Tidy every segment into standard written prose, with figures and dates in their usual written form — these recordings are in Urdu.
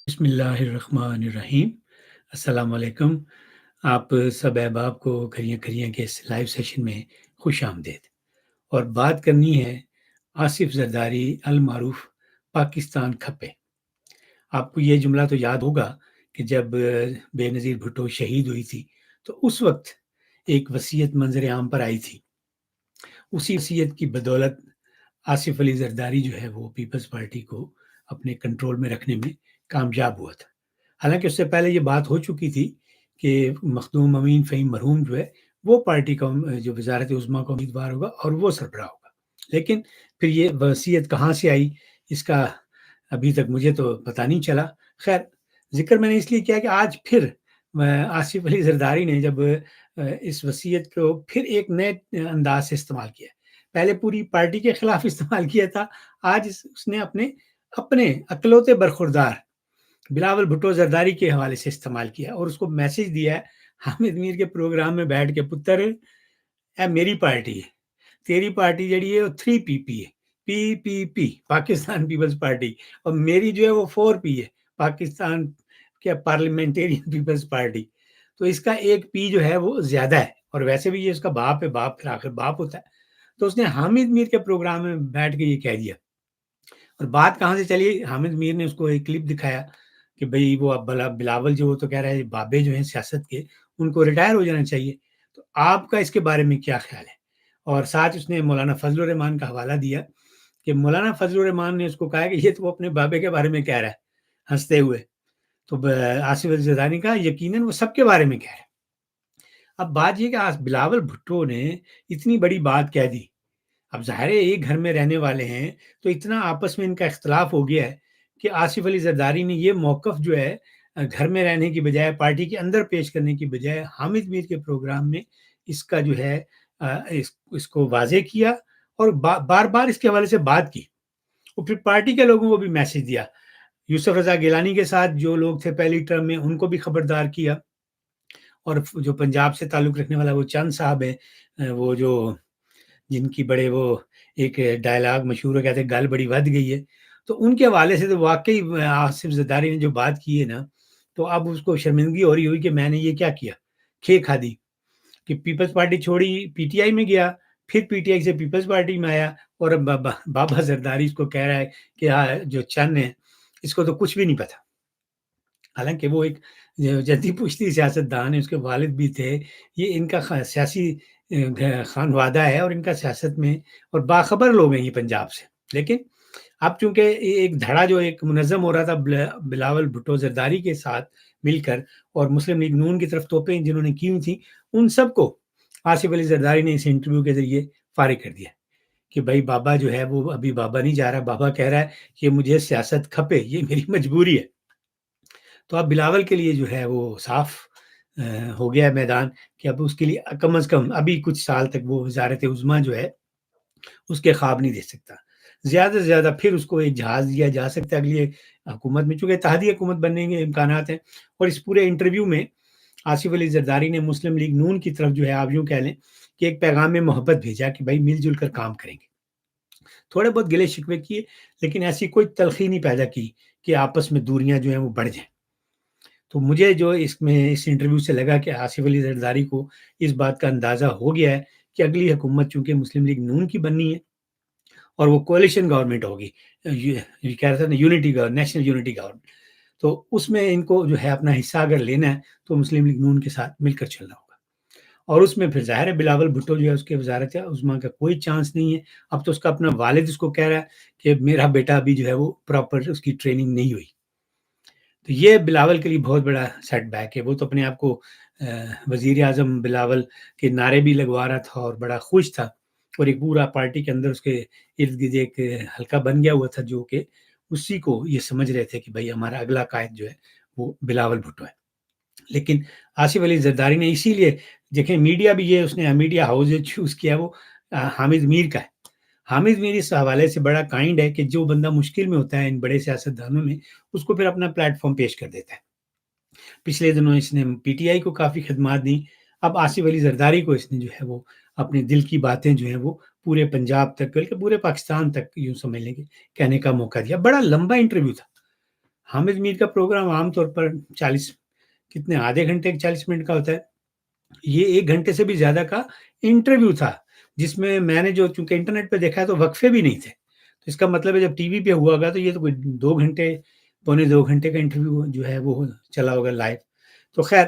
بسم اللہ الرحمن الرحیم۔ السلام علیکم۔ آپ سب احباب کو کھریاں کھریاں کے اس لائیو سیشن میں خوش آمدید۔ اور بات کرنی ہے آصف زرداری المعروف پاکستان کھپے۔ آپ کو یہ جملہ تو یاد ہوگا کہ جب بے نظیر بھٹو شہید ہوئی تھی تو اس وقت ایک وصیت منظر عام پر آئی تھی۔ اسی وصیت کی بدولت آصف علی زرداری جو ہے وہ پیپلز پارٹی کو اپنے کنٹرول میں رکھنے میں کامیاب ہوا تھا۔ حالانکہ اس سے پہلے یہ بات ہو چکی تھی کہ مخدوم امین فہیم مرحوم جو ہے وہ پارٹی کا جو وزارت عظمیٰ کا امیدوار ہوگا اور وہ سربراہ ہوگا، لیکن پھر یہ وصیت کہاں سے آئی اس کا ابھی تک مجھے تو پتہ نہیں چلا۔ خیر، ذکر میں نے اس لیے کیا کہ آج پھر آصف علی زرداری نے جب اس وصیت کو پھر ایک نئے انداز سے استعمال کیا، پہلے پوری پارٹی کے خلاف استعمال کیا تھا، آج اس نے اپنے اکلوتے برخوردار بلاول بھٹو زرداری کے حوالے سے استعمال کیا اور اس کو میسج دیا ہے حامد میر کے پروگرام میں بیٹھ کے، پتر اے میری پارٹی ہے، تیری پارٹی جڑی ہے وہ 3PP ہے، PPP پاکستان پیپلز پارٹی، اور میری جو ہے وہ 4P ہے، پاکستان کے پارلیمنٹیرین پیپلز پارٹی۔ تو اس کا ایک پی جو ہے وہ زیادہ ہے، اور ویسے بھی یہ اس کا باپ ہے، باپ پھر آخر باپ ہوتا ہے۔ تو اس نے حامد میر کے پروگرام میں بیٹھ کے یہ کہہ دیا، اور بات کہاں سے چلی؟ حامد میر نے اس کو ایک کلپ دکھایا کہ بھئی وہ بلاول جو وہ تو کہہ رہا ہے بابے جو ہیں سیاست کے ان کو ریٹائر ہو جانا چاہیے، تو آپ کا اس کے بارے میں کیا خیال ہے؟ اور ساتھ اس نے مولانا فضل الرحمان کا حوالہ دیا کہ مولانا فضل الرحمان نے اس کو کہا کہ یہ تو وہ اپنے بابے کے بارے میں کہہ رہا ہے ہنستے ہوئے، تو آصف علی زرداری کا یقیناً وہ سب کے بارے میں کہہ رہا ہے۔ اب بات یہ کہ بلاول بھٹو نے اتنی بڑی بات کہہ دی، اب ظاہر ہے ایک گھر میں رہنے والے ہیں تو اتنا آپس میں ان کا اختلاف ہو گیا ہے کہ آصف علی زرداری نے یہ موقف جو ہے گھر میں رہنے کی بجائے پارٹی کے اندر پیش کرنے کی بجائے حامد میر کے پروگرام میں اس کا جو ہے اس کو واضح کیا اور بار بار اس کے حوالے سے بات کی، اور پھر پارٹی کے لوگوں کو بھی میسج دیا۔ یوسف رضا گیلانی کے ساتھ جو لوگ تھے پہلی ٹرم میں ان کو بھی خبردار کیا، اور جو پنجاب سے تعلق رکھنے والا وہ چند صاحب ہیں، وہ جو جن کی بڑے وہ ایک ڈائلاگ مشہور ہے، کہتے ہیں گل بڑی ود گئی ہے، تو ان کے حوالے سے تو واقعی آصف زرداری نے جو بات کی ہے نا، تو اب اس کو شرمندگی ہو رہی ہوئی کہ میں نے یہ کیا کیا، کھے کھا دی، کہ پیپلز پارٹی چھوڑی PTI میں گیا، پھر PTI سے پیپلز پارٹی میں آیا، اور بابا زرداری اس کو کہہ رہا ہے کہ جو چند ہے اس کو تو کچھ بھی نہیں پتا، حالانکہ وہ ایک جدی پشتی سیاست دان ہے، اس کے والد بھی تھے، یہ ان کا سیاسی خانوادہ ہے اور ان کا سیاست میں اور باخبر لوگ ہیں یہ پنجاب سے، لیکن اب چونکہ ایک دھڑا جو ایک منظم ہو رہا تھا بلاول بھٹو زرداری کے ساتھ مل کر، اور مسلم لیگ نون کی طرف توپیں جنہوں نے کی تھیں ان سب کو آصف علی زرداری نے اس انٹرویو کے ذریعے فارغ کر دیا کہ بھائی بابا جو ہے وہ ابھی بابا نہیں جا رہا، بابا کہہ رہا ہے کہ مجھے سیاست کھپے، یہ میری مجبوری ہے۔ تو اب بلاول کے لیے جو ہے وہ صاف ہو گیا ہے میدان کہ اب اس کے لیے کم از کم ابھی کچھ سال تک وہ وزارت عظمیٰ جو ہے اس کے خواب نہیں دیکھ سکتا، زیادہ سے زیادہ پھر اس کو ایک جہاز دیا جا سکتا ہے اگلی حکومت میں، چونکہ اتحادی حکومت بننے کے امکانات ہیں۔ اور اس پورے انٹرویو میں آصف علی زرداری نے مسلم لیگ نون کی طرف جو ہے آپ یوں کہہ لیں کہ ایک پیغام میں محبت بھیجا کہ بھائی مل جل کر کام کریں گے، تھوڑے بہت گلے شکوے کیے لیکن ایسی کوئی تلخی نہیں پیدا کی کہ آپس میں دوریاں جو ہیں وہ بڑھ جائیں۔ تو مجھے جو اس انٹرویو سے لگا کہ آصف علی زرداری کو اس بات کا اندازہ ہو گیا ہے کہ اگلی حکومت چونکہ مسلم لیگ نون کی بننی ہے اور وہ کولیشن گورنمنٹ ہوگی، یہ کہہ رہا تھا نا unity government, national unity government, تو اس میں ان کو جو ہے اپنا حصہ اگر لینا ہے تو مسلم لیگ نون کے ساتھ مل کر چلنا ہوگا، اور اس میں پھر ظاہر ہے بلاول بھٹو جو ہے اس کے وزارت عظمیٰ کا کوئی چانس نہیں ہے۔ اب تو اس کا اپنا والد اس کو کہہ رہا ہے کہ میرا بیٹا ابھی جو ہے وہ پراپر اس کی ٹریننگ نہیں ہوئی، تو یہ بلاول کے لیے بہت بڑا سیٹ بیک ہے۔ وہ تو اپنے آپ کو وزیر اعظم بلاول کے نعرے بھی لگوا رہا تھا اور بڑا خوش تھا، اور ایک پورا پارٹی کے اندر اس کے ارد گرد ایک حلقہ بن گیا ہوا تھا جو کہ اسی کو یہ سمجھ رہے تھے کہ بھائی ہمارا اگلا قائد جو ہے وہ بلاول بھٹو ہے۔ لیکن آصف علی زرداری نے اسی لیے دیکھیں میڈیا بھی یہ اس نے میڈیا ہاؤس جو چوز کیا وہ حامد میر کا ہے۔ حامد میر اس حوالے سے بڑا کائنڈ ہے کہ جو بندہ مشکل میں ہوتا ہے ان بڑے سیاستدانوں میں اس کو پھر اپنا پلیٹ فارم پیش کر دیتا ہے۔ پچھلے دنوں اس نے PTI کو کافی خدمات دی، اب آصف علی زرداری کو اس نے جو ہے وہ اپنے دل کی باتیں جو ہیں وہ پورے پنجاب تک بلکہ پورے پاکستان تک یوں سمجھ لیں گے کہنے کا موقع دیا۔ بڑا لمبا انٹرویو تھا، حامد میر کا پروگرام عام طور پر 40 کتنے آدھے گھنٹے 40 منٹ کا ہوتا ہے، یہ 1 گھنٹے سے بھی زیادہ کا انٹرویو تھا، جس میں میں نے جو چونکہ انٹرنیٹ پہ دیکھا ہے تو وقفے بھی نہیں تھے، تو اس کا مطلب ہے جب ٹی وی پہ ہوا ہوگا تو یہ تو کوئی 2 گھنٹے پونے 2 گھنٹے کا انٹرویو جو ہے وہ چلا ہوگا لائیو۔ تو خیر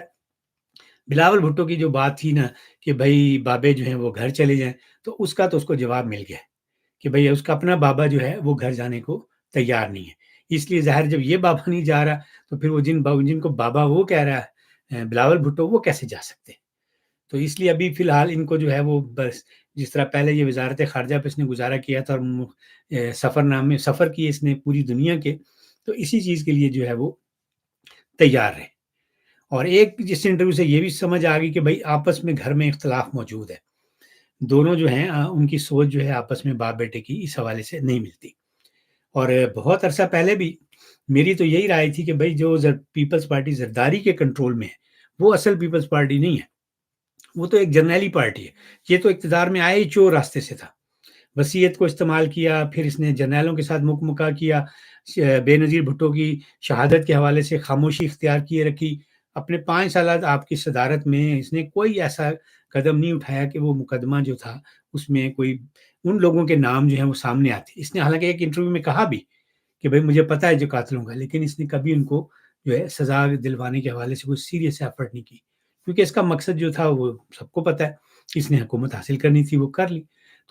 بلاول بھٹو کی جو بات تھی نا کہ بھائی بابے جو ہیں وہ گھر چلے جائیں، تو اس کا تو اس کو جواب مل گیا کہ بھائی اس کا اپنا بابا جو ہے وہ گھر جانے کو تیار نہیں ہے، اس لیے ظاہر جب یہ بابا نہیں جا رہا تو پھر وہ جن کو بابا وہ کہہ رہا ہے بلاول بھٹو، وہ کیسے جا سکتے ہیں؟ تو اس لیے ابھی فی الحال ان کو جو ہے وہ بس جس طرح پہلے یہ وزارت خارجہ پہ اس نے گزارا کیا تھا اور سفر نامے سفر کیے اس نے پوری دنیا کے، تو اسی چیز کے لیے جو ہے وہ تیار رہے۔ اور ایک جس انٹرویو سے یہ بھی سمجھ آ گئی کہ بھائی آپس میں گھر میں اختلاف موجود ہے، دونوں جو ہیں ان کی سوچ جو ہے آپس میں باپ بیٹے کی اس حوالے سے نہیں ملتی۔ اور بہت عرصہ پہلے بھی میری تو یہی رائے تھی کہ بھائی جو پیپلز پارٹی زرداری کے کنٹرول میں ہے وہ اصل پیپلز پارٹی نہیں ہے، وہ تو ایک جرنیلی پارٹی ہے، یہ تو اقتدار میں آئے ہی چور راستے سے تھا، وصیت کو استعمال کیا، پھر اس نے جرنیلوں کے ساتھ مکمکا کیا، بے نظیر بھٹو کی شہادت کے حوالے سے خاموشی اختیار کیے رکھی، اپنے 5 سالات آپ کی صدارت میں اس نے کوئی ایسا قدم نہیں اٹھایا کہ وہ مقدمہ جو تھا اس میں کوئی ان لوگوں کے نام جو ہیں وہ سامنے آتے۔ اس نے حالانکہ ایک انٹرویو میں کہا بھی کہ بھائی مجھے پتا ہے جو قاتلوں کا، لیکن اس نے کبھی ان کو جو ہے سزا دلوانے کے حوالے سے کوئی سیریس ایفرٹ نہیں کی، کیونکہ اس کا مقصد جو تھا وہ سب کو پتا ہے، اس نے حکومت حاصل کرنی تھی وہ کر لی۔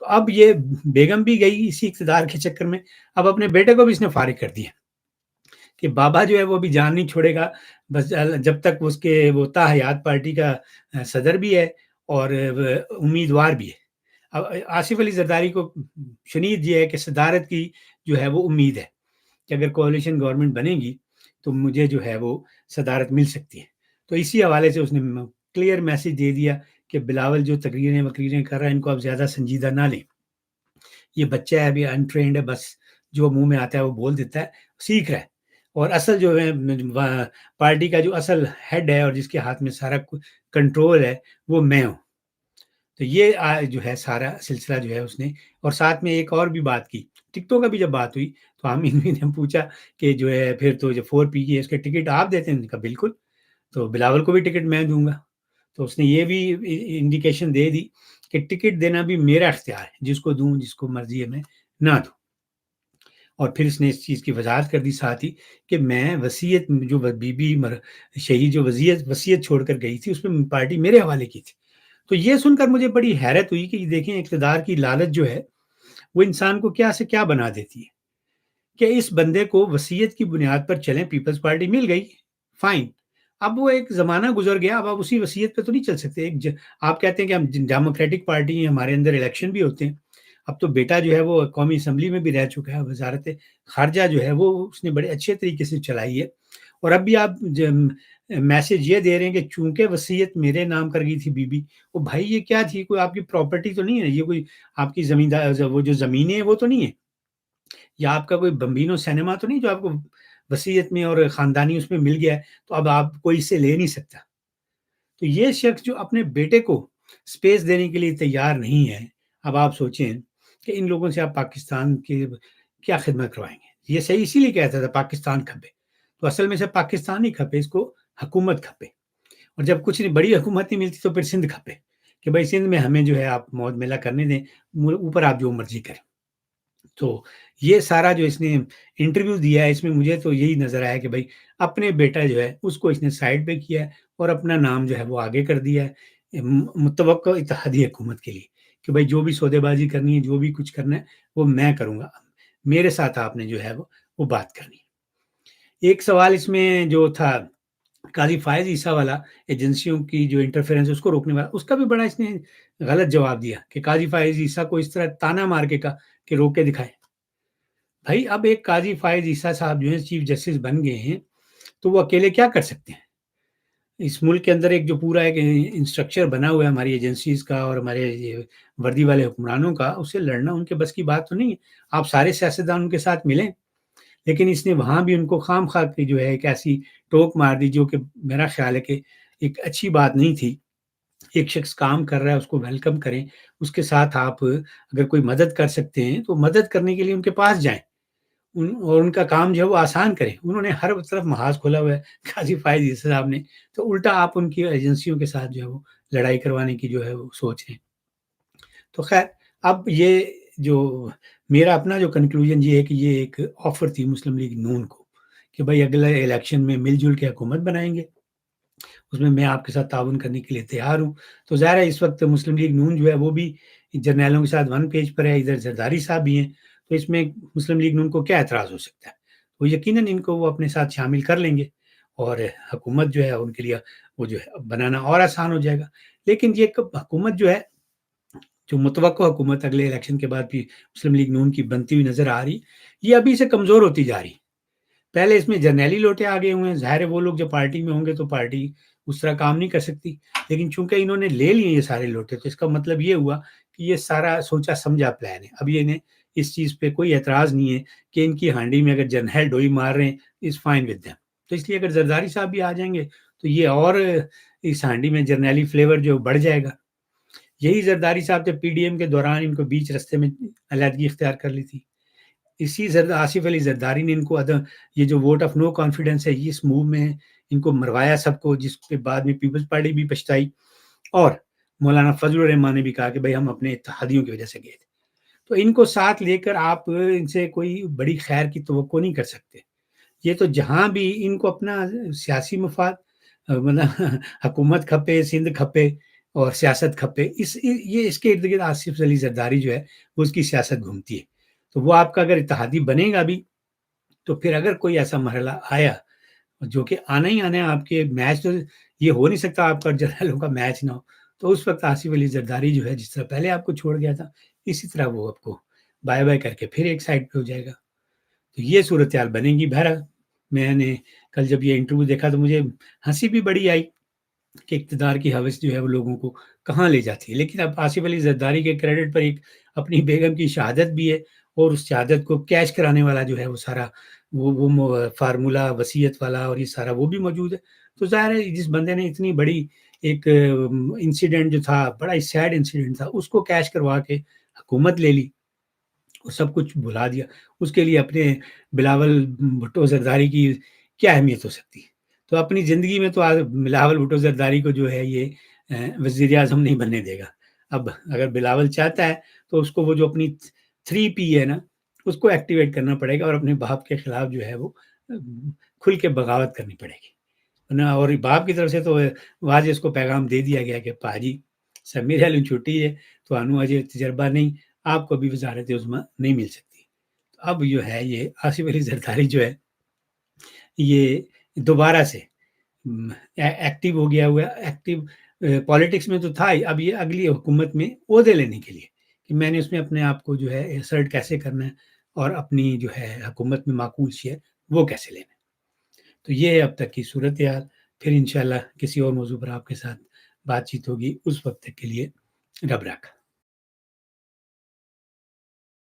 تو اب یہ بیگم بھی گئی اسی اقتدار کے چکر میں، اب اپنے بیٹے کو بھی اس نے فارغ کر دیا کہ بابا جو ہے وہ بھی جان نہیں چھوڑے گا، بس جب تک اس کے وہ تا حیات پارٹی کا صدر بھی ہے اور امیدوار بھی ہے۔ اب آصف علی زرداری کو شنید یہ ہے کہ صدارت کی جو ہے وہ امید ہے کہ اگر کوalition گورنمنٹ بنے گی تو مجھے جو ہے وہ صدارت مل سکتی ہے، تو اسی حوالے سے اس نے کلیئر میسج دے دیا کہ بلاول جو تقریریں کر رہا ہے ان کو اب زیادہ سنجیدہ نہ لیں، یہ بچہ ہے ابھی انٹرینڈ ہے، بس جو منہ میں آتا ہے وہ بول دیتا ہے، سیکھ رہا ہے، اور اصل جو ہے پارٹی کا جو اصل ہیڈ ہے اور جس کے ہاتھ میں سارا کنٹرول ہے وہ میں ہوں۔ تو یہ جو ہے سارا سلسلہ جو ہے اس نے، اور ساتھ میں ایک اور بھی بات کی، ٹکٹوں کا بھی جب بات ہوئی تو ہم نے پوچھا کہ جو ہے پھر تو جو 4P کی ہے اس کے ٹکٹ آپ دیتے ہیں؟ کہا بالکل، تو بلاول کو بھی ٹکٹ میں دوں گا۔ تو اس نے یہ بھی انڈیکیشن دے دی کہ ٹکٹ دینا بھی میرا اختیار ہے، جس کو دوں جس کو مرضی ہے میں نہ دوں۔ اور پھر اس نے اس چیز کی وضاحت کر دی ساتھ ہی کہ میں وصیت جو بی بی شہید جو وصیت چھوڑ کر گئی تھی اس میں پارٹی میرے حوالے کی تھی۔ تو یہ سن کر مجھے بڑی حیرت ہوئی کہ دیکھیں اقتدار کی لالچ جو ہے وہ انسان کو کیا سے کیا بنا دیتی ہے کہ اس بندے کو وصیت کی بنیاد پر چلیں، پیپلز پارٹی مل گئی، فائن، اب وہ ایک زمانہ گزر گیا، اب آپ اسی وصیت پہ تو نہیں چل سکتے۔ آپ کہتے ہیں کہ ہم ڈیموکریٹک پارٹی ہیں، ہمارے اندر الیکشن بھی ہوتے ہیں، اب تو بیٹا جو ہے وہ قومی اسمبلی میں بھی رہ چکا ہے، وزارت خارجہ جو ہے وہ اس نے بڑے اچھے طریقے سے چلائی ہے، اور اب بھی آپ میسج یہ دے رہے ہیں کہ چونکہ وصیت میرے نام کر گئی تھی بی بی، وہ بھائی یہ کیا تھی، کوئی آپ کی پراپرٹی تو نہیں ہے، یہ کوئی آپ کی زمیندار وہ جو زمینیں ہیں وہ تو نہیں ہے، یا آپ کا کوئی بمبینو سینما تو نہیں جو آپ کو وصیت میں اور خاندانی اس میں مل گیا ہے تو اب آپ کوئی اسے لے نہیں سکتا۔ تو یہ شخص جو اپنے بیٹے کو اسپیس دینے کے لیے تیار نہیں ہے، اب آپ سوچیں کہ ان لوگوں سے آپ پاکستان کی کیا خدمت کروائیں گے؟ یہ صحیح اسی لیے کہتا تھا پاکستان کھپے، تو اصل میں سے پاکستان نہیں کھپے، اس کو حکومت کھپے، اور جب کچھ نہیں بڑی حکومت نہیں ملتی تو پھر سندھ کھپے کہ بھائی سندھ میں ہمیں جو ہے آپ موت میلہ کرنے دیں، اوپر آپ جو مرضی کریں۔ تو یہ سارا جو اس نے انٹرویو دیا ہے اس میں مجھے تو یہی نظر آیا کہ بھائی اپنے بیٹا جو ہے اس کو اس نے سائڈ پہ کیا ہے اور اپنا نام جو ہے وہ آگے کر دیا ہے متوقع اتحادی حکومت کے لیے کہ بھائی جو بھی سودے بازی کرنی ہے، جو بھی کچھ کرنا ہے وہ میں کروں گا، میرے ساتھ آپ نے جو ہے وہ بات کرنی ہے۔ ایک سوال اس میں جو تھا قاضی فائز عیسیٰ والا، ایجنسیوں کی جو انٹرفیرنس اس کو روکنے والا، اس کا بھی بڑا اس نے غلط جواب دیا کہ قاضی فائز عیسیٰ کو اس طرح تانا مار کے کہا کہ روک کے دکھائے۔ بھائی اب ایک قاضی فائز عیسیٰ صاحب جو ہیں چیف جسٹس بن گئے ہیں تو وہ اکیلے کیا کر سکتے ہیں؟ اس ملک کے اندر ایک جو پورا ایک انسٹرکچر بنا ہوا ہے ہماری ایجنسیز کا اور ہمارے وردی والے حکمرانوں کا، اسے لڑنا ان کے بس کی بات تو نہیں ہے۔ آپ سارے سیاستدان ان کے ساتھ ملیں، لیکن اس نے وہاں بھی ان کو خام خواہ کی جو ہے ایک ایسی ٹوک مار دی جو کہ میرا خیال ہے کہ ایک اچھی بات نہیں تھی۔ ایک شخص کام کر رہا ہے اس کو ویلکم کریں، اس کے ساتھ آپ اگر کوئی مدد کر سکتے ہیں تو مدد کرنے کے لیے ان کے پاس جائیں، اور ان کا کام جو ہے وہ آسان کریں۔ انہوں نے ہر طرف محاذ کھولا ہوا ہے قاضی فائز عیسی صاحب نے، تو الٹا آپ ان کی ایجنسیوں کے ساتھ جو ہے وہ لڑائی کروانے کی جو ہے وہ سوچ رہے ہیں۔ تو خیر اب یہ جو میرا اپنا جو کنکلوژن یہ ہے کہ یہ ایک آفر تھی مسلم لیگ نون کو کہ بھائی اگلے الیکشن میں مل جل کے حکومت بنائیں گے، اس میں آپ کے ساتھ تعاون کرنے کے لیے تیار ہوں۔ تو ظاہر ہے اس وقت مسلم لیگ نون جو ہے وہ بھی جرنیلوں کے ساتھ ون پیج پر ہے، ادھر زرداری صاحب بھی ہیں، تو اس میں مسلم لیگ نون کو کیا اعتراض ہو سکتا ہے؟ وہ یقیناً ان کو وہ اپنے ساتھ شامل کر لیں گے اور حکومت جو ہے ان کے لیے وہ جو ہے بنانا اور آسان ہو جائے گا۔ لیکن یہ حکومت جو ہے، جو متوقع حکومت اگلے الیکشن کے بعد بھی مسلم لیگ نون کی بنتی ہوئی نظر آ رہی، یہ ابھی سے کمزور ہوتی جا رہی۔ پہلے اس میں جرنیلی لوٹے آگے ہوئے ہیں، ظاہر ہے وہ لوگ جو پارٹی میں ہوں گے تو پارٹی اس طرح کام نہیں کر سکتی، لیکن چونکہ انہوں نے لے لیے یہ سارے لوٹے، تو اس کا مطلب یہ ہوا کہ یہ سارا سوچا سمجھا پلان ہے۔ اب انہیں اس چیز پہ کوئی اعتراض نہیں ہے کہ ان کی ہانڈی میں اگر جرنیل ڈوئی مار رہے ہیں از فائن ود دیم۔ تو اس لیے اگر زرداری صاحب بھی آ جائیں گے تو یہ اور اس ہانڈی میں جرنیلی فلیور جو بڑھ جائے گا۔ یہی زرداری صاحب جب پی ڈی ایم کے دوران ان کو بیچ رستے میں علیحدگی اختیار کر لی تھی، اسی آصف علی زرداری نے ان کو یہ جو ووٹ آف نو کانفیڈنس ہے یہ اس موو میں ان کو مروایا سب کو، جس کے بعد میں پیپلز پارٹی بھی پچھتائی اور مولانا فضل الرحمان نے بھی کہا کہ بھائی ہم اپنے اتحادیوں کی وجہ سے گئے تھے۔ تو ان کو ساتھ لے کر آپ ان سے کوئی بڑی خیر کی توقع نہیں کر سکتے۔ یہ تو جہاں بھی ان کو اپنا سیاسی مفاد مطلب حکومت کھپے، سندھ کھپے اور سیاست کھپے، یہ اس کے ارد گرد آصف علی زرداری جو ہے وہ اس کی سیاست گھومتی ہے۔ تو وہ آپ کا اگر اتحادی بنے گا بھی تو پھر اگر کوئی ایسا مرحلہ آیا جو کہ آنا ہی آنا ہے، آپ کے میچ تو یہ ہو نہیں سکتا آپ کا جرنیلوں کا میچ نہ ہو، تو اس وقت آصف علی زرداری جو ہے جس طرح پہلے آپ کو چھوڑ گیا تھا اسی طرح وہ آپ کو بائے بائے کر کے پھر ایک سائڈ پہ ہو جائے گا۔ تو یہ صورتحال بنے گی۔ بہرحال میں نے کل جب یہ انٹرویو دیکھا تو مجھے ہنسی بھی بڑی آئی کہ اقتدار کی حوث جو ہے وہ لوگوں کو کہاں لے جاتی ہے۔ لیکن اب آصف علی زرداری کے کریڈٹ پر ایک اپنی بیگم کی شہادت بھی ہے اور اس شہادت کو کیش کرانے والا جو ہے وہ سارا وہ فارمولا وصیت والا اور یہ سارا وہ بھی موجود ہے۔ تو ظاہر ہے جس بندے نے اتنی بڑی ایک انسیڈنٹ جو تھا، بڑا ہی سیڈ انسیڈنٹ تھا، اس کو کیش کروا کے حکومت لے لی اور سب کچھ بھلا دیا، اس کے لیے اپنے بلاول بھٹو زرداری کی کیا اہمیت ہو سکتی ہے؟ تو اپنی زندگی میں تو بلاول بھٹو زرداری کو جو ہے یہ وزیر اعظم نہیں بننے دے گا۔ اب اگر بلاول چاہتا ہے تو اس کو وہ جو اپنی 3P ہے نا اس کو ایکٹیویٹ کرنا پڑے گا اور اپنے باپ کے خلاف جو ہے وہ کھل کے بغاوت کرنی پڑے گی۔ اور باپ کی طرف سے تو واضح اس کو پیغام دے دیا گیا کہ پاجی سر میرے حال چھوٹی ہے تو انو اجے تجربہ نہیں، آپ کو بھی وزارت عظمیٰ نہیں مل سکتی۔ تو اب جو ہے یہ آصف علی زرداری جو ہے یہ دوبارہ سے ایکٹیو ہو گیا ہوا ہے۔ ایکٹیو پالیٹکس میں تو تھا ہی، اب یہ اگلی حکومت میں عہدے لینے کے لیے کہ میں نے اس میں اپنے آپ کو جو ہے اسرٹ کیسے کرنا ہے اور اپنی جو ہے حکومت میں معقول شیئر وہ کیسے لینا ہے۔ تو یہ ہے اب تک کی صورتحال۔ پھر انشاءاللہ کسی اور موضوع پر آپ کے ساتھ بات چیت ہوگی، اس وقت تک کے لیے رب رکھا۔